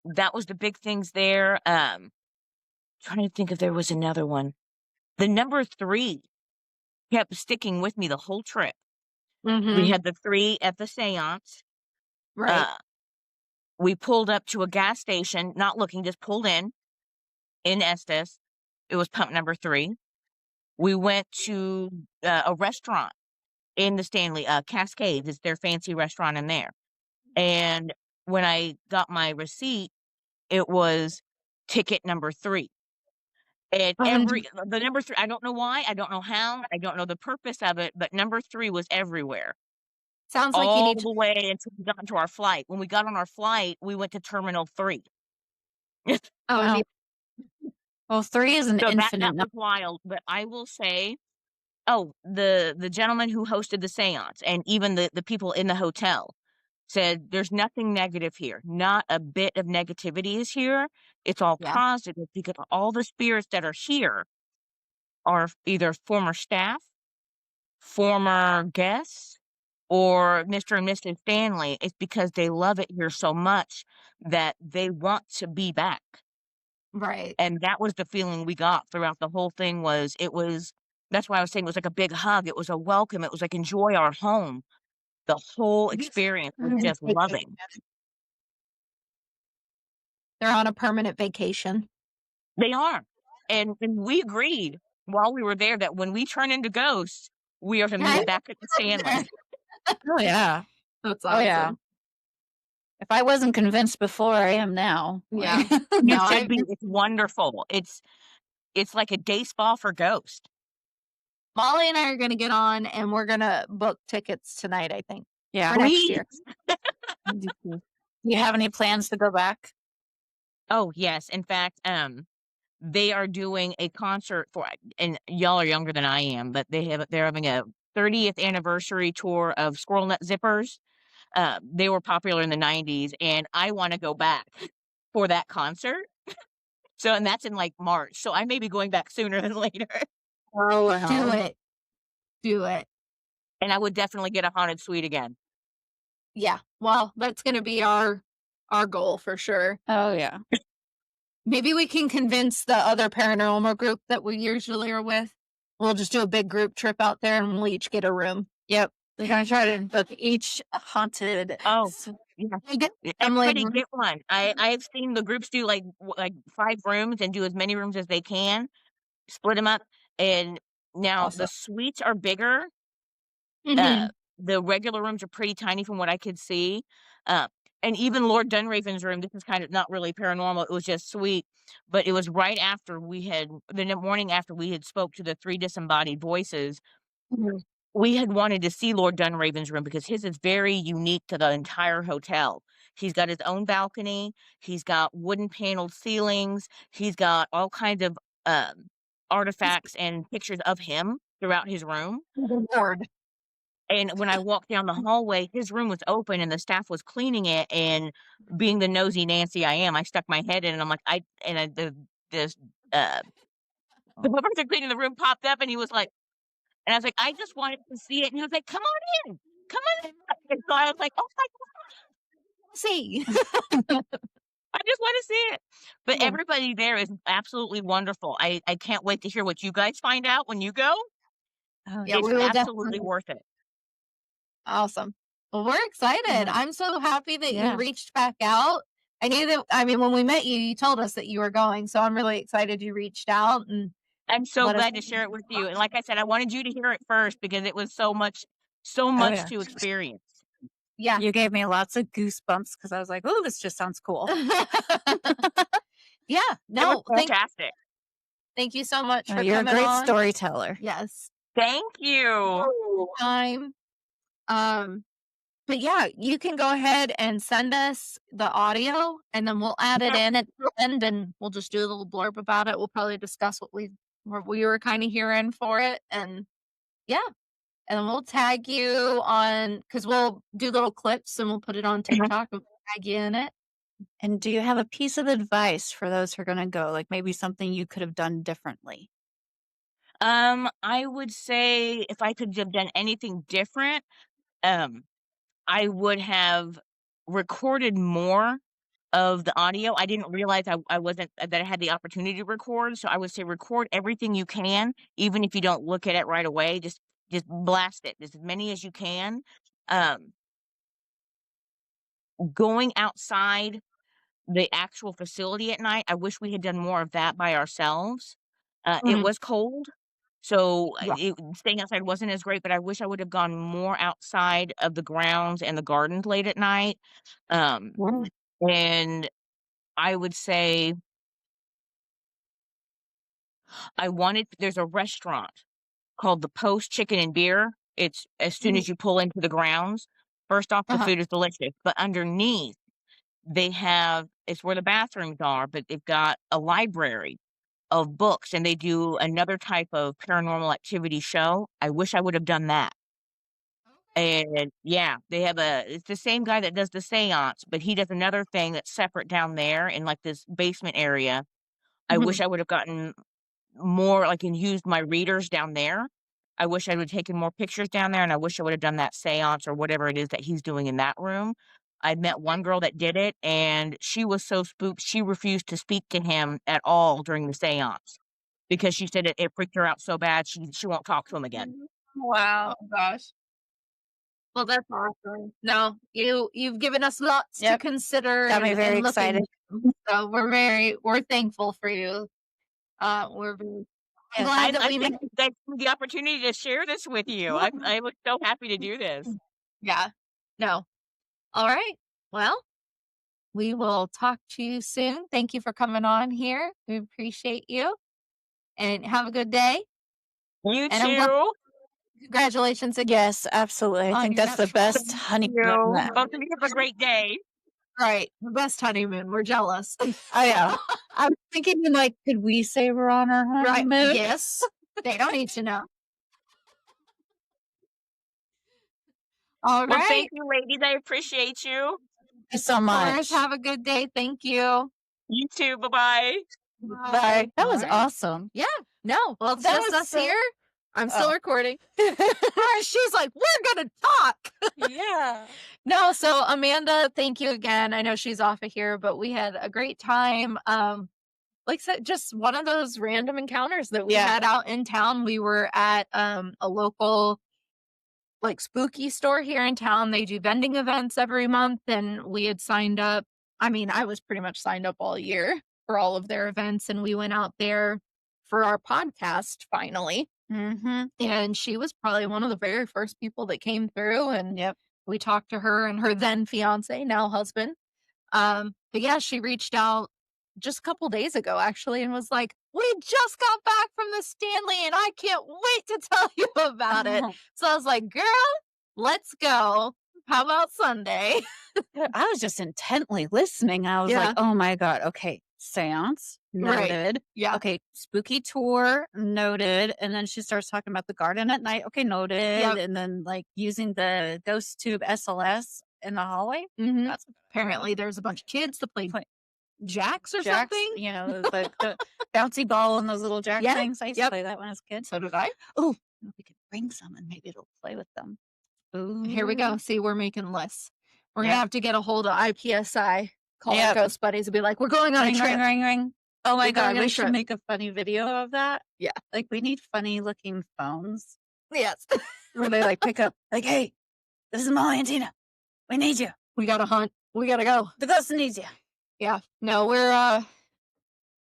that was the big things there. Trying to think if there was another one. The number 3 kept sticking with me the whole trip. We Mhm. had the 3 at the seance. Right. Uh, we pulled up to a gas station, not looking, just pulled in Estes. It was pump number 3. We went to a restaurant in the Stanley Cascades. It's their fancy restaurant in there. And when I got my receipt, it was ticket number 3. And And the number 3, I don't know why, I don't know how, I don't know the purpose of it, but number 3 was everywhere, sounds like you all need to the way until we got into our flight. When we got on our flight, we went to Terminal 3. Oh, yeah. Wow. Well, 3 is an So that infinite was number. wild, but I will say Oh, the gentleman who hosted the seance and even the people in the hotel said, "There's nothing negative here. Not a bit of negativity is here. It's all Yeah. positive because all the spirits that are here are either former staff, former guests, or Mr. and Mrs. Stanley. It's because they love it here so much that they want to be back." Right. And that was the feeling we got throughout the whole thing was it was that's why I was saying it was like a big hug. It was a welcome. It was like, "Enjoy our home." The whole Yes. experience was Mhm. just loving. They're on a permanent vacation. They are. And we agreed while we were there that when we turn into ghosts, we are to meet Right? back at the Stanley. Oh, yeah. That's Oh, yeah. awesome. If I wasn't convinced before, I am now. Yeah. You No, should be. It's wonderful. It's like a day spa for ghosts. Molly and I are gonna get on, and we're gonna book tickets tonight, I think, Yeah. for next year. Please. Do you have any plans to go back? Oh, yes. In fact, they are doing a concert for and y'all are younger than I am, but they're having a 30th anniversary tour of Squirrel Nut Zippers. They were popular in the '90s, and I wanna go back for that concert. So and that's in, like, March, so I may be going back sooner than later, Oh, Do wow. it. Do it. and I would definitely get a haunted suite again. Yeah. Well, that's gonna be our goal for sure. Oh, yeah. Maybe we can convince the other paranormal group that we usually are with. We'll just do a big group trip out there, and we'll each get a room. Yep. We're gonna try to book each haunted Oh, yeah. I get Emily. Everybody get one. I've seen the groups do, like 5 rooms and do as many rooms as they can, split them up, and now the Awesome. suites are bigger. Uh, Mhm. the regular rooms are pretty tiny from what I could see, uh, and even Lord Dunraven's room, this is kind of not really paranormal, it was just sweet, but it was right after we had the morning after we had spoke to the 3 disembodied voices, Mhm. we had wanted to see Lord Dunraven's room because his is very unique to the entire hotel. He's got his own balcony, he's got wooden paneled ceilings, he's got all kinds of, artifacts and pictures of him throughout his room. Lord. And when I walked down the hallway, his room was open and the staff was cleaning it, and being the nosy Nancy I am, I stuck my head in and I'm like, I and I the this, the person cleaning the room popped up and he was like and I was like, "I just wanted to see it." And he was like, "Come on in. Come on in." And so I was like, "Oh my See. I just wanna see it." But Yeah. everybody there is absolutely wonderful. I can't wait to hear what you guys find out when you go. Oh, Yeah, yeah. It's we will absolutely definitely. worth it. Awesome. Well, we're excited. Yeah. I'm so happy that you Yeah. reached back out. I knew that I mean, when we met you, you told us that you were going, so I'm really excited you reached out and I'm so let us. glad to share it with you, and like I said, I wanted you to hear it first because it was so Oh, much yeah. to experience. Yeah. You gave me lots of goosebumps because I was like, "Oh, this just sounds cool." Yeah. It was No, fantastic. thank you so much for You're a coming great on. storyteller. Yes. Thank you. Time. Um, but yeah, you can go ahead and send us the audio, and then we'll add it Yep. in at the end, and we'll just do a little blurb about it. We'll probably discuss what we were kind of hearing for it, and yeah, and then we'll tag you on because we'll do little clips and we'll put it on Mhm. TikTok and tag you in it. And do you have a piece of advice for those who are gonna go? Like maybe something you could have done differently? I would say if I could have done anything different, um, I would have recorded more of the audio. I didn't realize I wasn't that I had the opportunity to record, so I would say record everything you can, even if you don't look at it right away, just blast it, just as many as you can. Um, going outside the actual facility at night, I wish we had done more of that by ourselves. It Mhm. was cold, so, Yeah. staying outside wasn't as great, but I wish I would have gone more outside of the grounds and the gardens late at night. Um, Mhm. and I would say there's a restaurant called the Post Chicken and Beer. It's as soon Mhm. as you pull into the grounds. First off, the Uh-huh. food is delicious, but underneath, they have it's where the bathrooms are, but they've got a library of books, and they do another type of paranormal activity show. I wish I would have done that. And yeah, they have it's the same guy that does the seance, but he does another thing that's separate down there in like this basement area. I Mhm. wish I would have gotten more like and used my readers down there. I wish I would have taken more pictures down there, and I wish I would have done that seance or whatever it is that he's doing in that room. I met one girl that did it, and she was so spooked, she refused to speak to him at all during the seance because she said it freaked her out so bad she won't talk to him again. Wow. Oh gosh. Well, that's awesome. No, you've given us lots to Yep. consider Got me very and look excited. into. So we're thankful for you. I'm Yes. glad that I we thank made. you guys for the opportunity to share this with you. I was so happy to do this. Yeah. No. All right. Well, we will talk to you soon. Thank you for coming on here. We appreciate you and have a good day. You And I'm glad. too. Congratulations again Yes, absolutely. I on think your that's the nuptials. best honeymoon You. that Both of you have a great day. Right. The best honeymoon. We're jealous. Oh, yeah. I'm thinking, like, could we say we're on our Right. honeymoon? Yes. They don't need to know. All Well, right. thank you, ladies. I appreciate you. Thank you so Of course. much. Have a good day. Thank you. You too. Bye-bye. Bye. That was All right. awesome. Yeah. No. Well, it's That just was us so- here. I'm still Oh. recording. She's like, we're going to talk. Yeah. No, so Amanda, thank you again. I know she's off of here, but we had a great time. Like I said, just one of those random encounters that we Yeah. had out in town. We were at a local like spooky store here in town. They do vending events every month, and we had signed up. I mean, I was pretty much signed up all year for all of their events, and we went out there for our podcast finally. Mm-hmm. And she was probably one of the very first people that came through, and Yep. we talked to her and her then fiance, now husband. But yeah, she reached out just a couple days ago actually and was like, we just got back from the Stanley and I can't wait to tell you about it. So I was like, girl, let's go. How about Sunday? I was just intently listening. I was Yeah. like, oh my God. Okay. Seance. Right. Noted. Yeah. Okay. Spooky tour. Noted. And then she starts talking about the garden at night. Okay. Noted. Yep. And then like using the ghost tube SLS in the hallway. Mhm. That's Apparently there's a bunch of kids that play Play- jacks or jacks, something. you know, the bouncy ball and those little jack Yeah, things. I used to yep. play that when I was a kid. So did I. Oh, we could bring some and maybe it'll play with them. Ooh. Here we go. See, we're making lists. We're Yep. gonna have to get a hold of IPSI, call our Yep. ghost buddies and be like, we're going on a Ring, trip. ring, ring, ring. Oh my We're God, going on we a should trip. make a funny video of that. Yeah. Like we need funny looking phones Yes. where they like pick up like, hey, this is Molly and Tina. We need you. We gotta hunt. We gotta go. The ghost needs you. Yeah. No,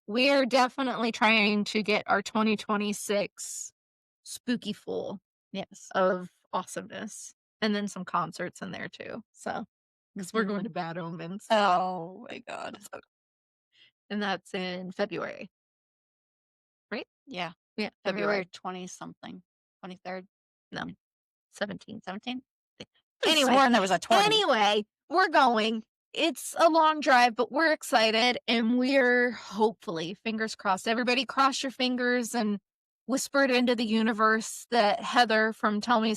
we're definitely trying to get our 2026 spooky full Yes. of awesomeness. And then some concerts in there too. So because we're going to Bad Omens. Oh my God. And that's in February. Right? Yeah. Yeah. February 20 something. 23rd. No. 17. 17? Anyway. Sworn there was a 20. Anyway, we're going. It's a long drive, but we're excited and we're hopefully, fingers crossed. Everybody cross your fingers and whisper it into the universe that Heather from Tell Me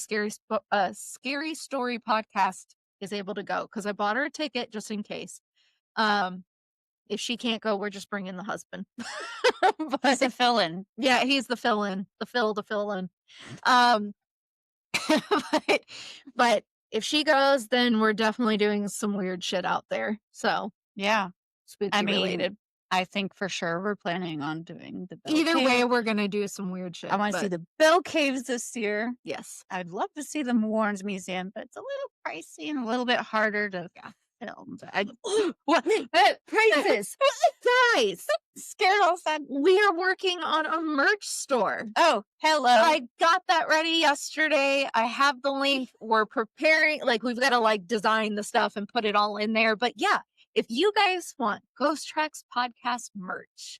a Scary Story podcast is able to go because I bought her a ticket just in case. If she can't go, we're just bringing the husband. He's a fill-in. Yeah, he's the fill-in, the fill-in. But if she goes, then we're definitely doing some weird shit out there. So Yeah. spooky related. I think for sure we're planning on doing the Bell Either Cave. way, we're gonna do some weird shit. I want to see but the Bell Caves this year. yes. I'd love to see the Warrens Museum, but it's a little pricey and a little bit harder to film. What prices? Guys, Scared all sudden. we are working on a merch store. Oh, hello. I got that ready yesterday. I have the link. We're preparing, like we've got to like design the stuff and put it all in there. But yeah, if you guys want Ghost Tracks podcast merch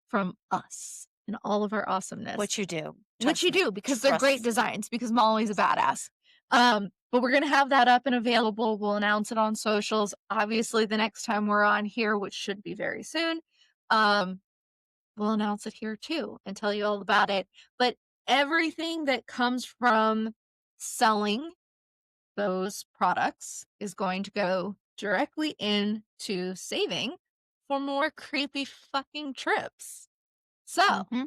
from us and all of our awesomeness, What you do. which Trust you me. do because they're Trust great me. designs because Molly's a badass. But we're gonna have that up and available. We'll announce it on socials. Obviously, the next time we're on here, which should be very soon, we'll announce it here too and tell you all about it. But everything that comes from selling those products is going to go directly into saving for more creepy fucking trips. So Mhm.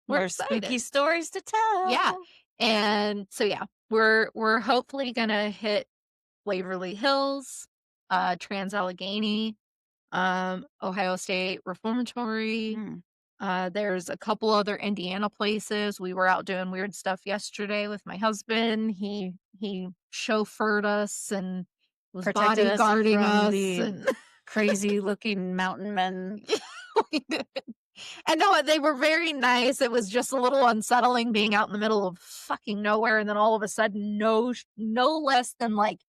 we're More spooky excited. stories to tell. Yeah. And so yeah, we're hopefully gonna hit Waverly Hills, Trans-Allegheny, Ohio State Reformatory. Mm. There's a couple other Indiana places. We were out doing weird stuff yesterday with my husband. He chauffeured us and was Protected us bodyguarding from us the and crazy looking mountain men. we did. And no, they were very nice. It was just a little unsettling being out in the middle of fucking nowhere, and then all of a sudden, no less than like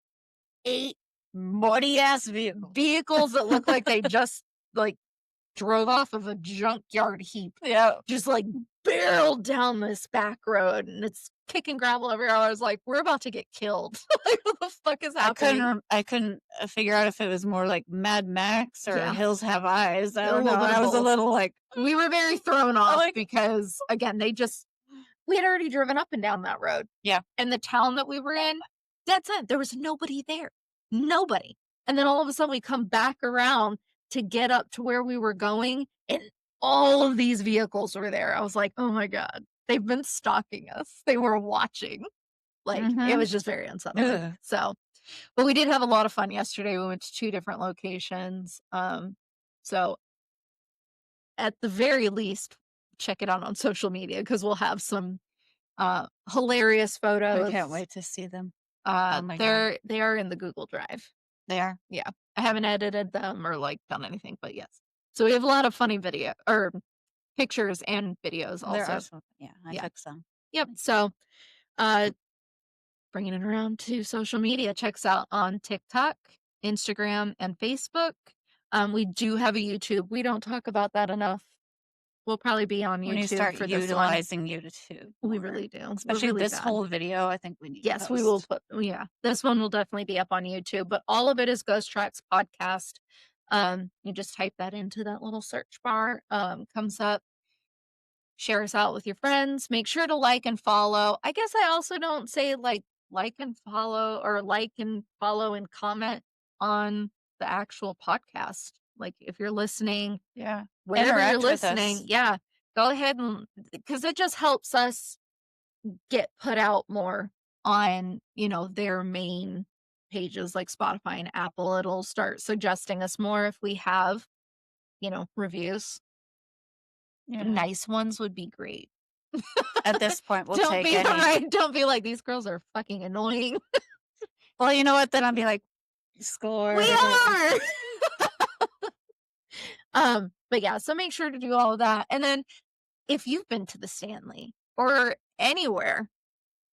8 Muddy ass vehicles that look like they just like drove off of a junkyard heap, Yeah. just like barreled down this back road, and it's kicking gravel everywhere. I was like, we're about to get killed. Like, what the fuck is happening? I couldn't figure out if it was more like Mad Max or Yeah. Hills Have Eyes. I A don't know. little bit of I was a both. little like, We were very thrown off like- because again, we had already driven up and down that road. Yeah. And the town that we were in, that's it. There was nobody there. Nobody. And then all of a sudden we come back around to get up to where we were going, and all of these vehicles were there. I was like, oh my God, they've been stalking us. They were watching. Like, it Mhm. was just very unsettling. Ugh. So, but we did have a lot of fun yesterday. We went to 2 different locations. So at the very least, check it out on social media because we'll have some hilarious photos. I can't wait to see them. my They are in the Google Drive. They are. Yeah. I haven't edited them or like done anything, but yes. So we have a lot of funny video or pictures and videos There also. are some. Yeah, I Yeah. took some. Yep. So bringing it around to social media, checks out on TikTok, Instagram, and Facebook. We do have a YouTube. We don't talk about that enough. We'll probably be on We need to YouTube start for this one. utilizing YouTube. We more. really do. We're Especially really this bad. whole video, I think we need to Yes, we will post. put, yeah, this one will definitely be up on YouTube, but all of it is Ghost Tracks Podcast. You just type that into that little search bar, comes up. Share us out with your friends. Make sure to like and follow. I guess I also don't say like and follow or like and follow and comment on the actual podcast. Like if you're listening, Yeah. wherever you're Interact with listening, us. yeah, go ahead and because it just helps us get put out more on, their main pages like Spotify and Apple. It'll start suggesting us more if we have, reviews. Yeah. Nice ones would be great. At this point, we'll Don't take be any. right. Don't be like these girls are fucking annoying. Well, you know what? Then I'll be like, score. We are. But yeah, so make sure to do all of that. And then if you've been to the Stanley or anywhere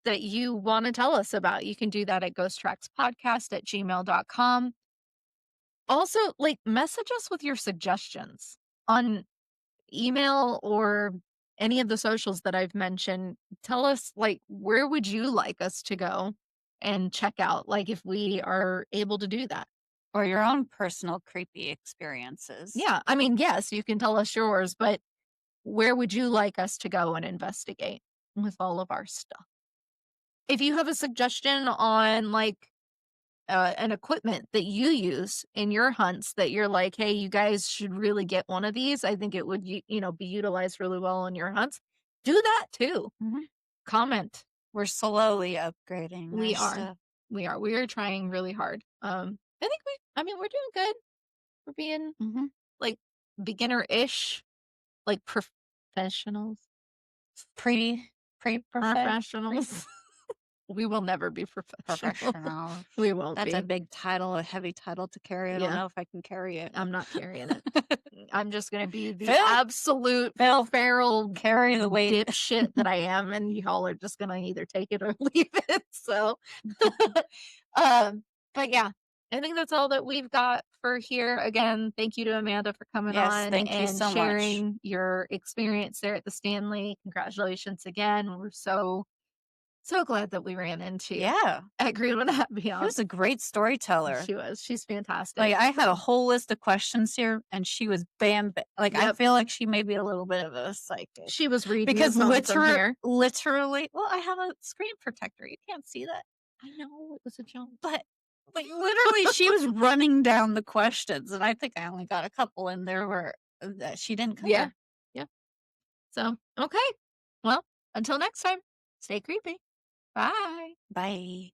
that you want to tell us about, you can do that at ghosttrackspodcast@gmail.com. Also, like, message us with your suggestions on email or any of the socials that I've mentioned. Tell us, like, where would you like us to go and check out, like, if we are able to do that. Or your own personal creepy experiences. Yeah, I mean, yes, you can tell us yours, but where would you like us to go and investigate with all of our stuff? If you have a suggestion on, like, an equipment that you use in your hunts that you're like, hey, you guys should really get one of these, I think it would, be utilized really well in your hunts. Do that too. Mhm. Comment. We're slowly upgrading. We our are. stuff. We are trying really hard. I think we're doing good. We're being Mhm. like beginner-ish, like professionals. Professionals. We will never be professional. Professionals. We won't That's be. a big title, a heavy title to carry. I don't Yeah. know if I can carry it. I'm not carrying it. I'm just gonna be the Phil? absolute Phil, feral carry the weight. dipshit that I am, and y'all are just gonna either take it or leave it. So, but yeah, I think that's all that we've got for here. Again, thank you to Amanda for coming Yes, on thank you and so much. sharing your experience there at the Stanley. Congratulations again. We're so So glad that we ran into Yeah. at Greenwood Happy She was House. a great storyteller. She was. She's fantastic. Like, I had a whole list of questions here, and she was like, I Yep. feel like she may be a little bit of a psychic. She was reading Because the phone from here. literally, well, I have a screen protector. You can't see that. I know it was a joke. But literally, she was running down the questions, and I think I only got a couple in there where that she didn't cover. Yeah. Yeah. So, okay. Well, until next time, stay creepy. Bye. Bye.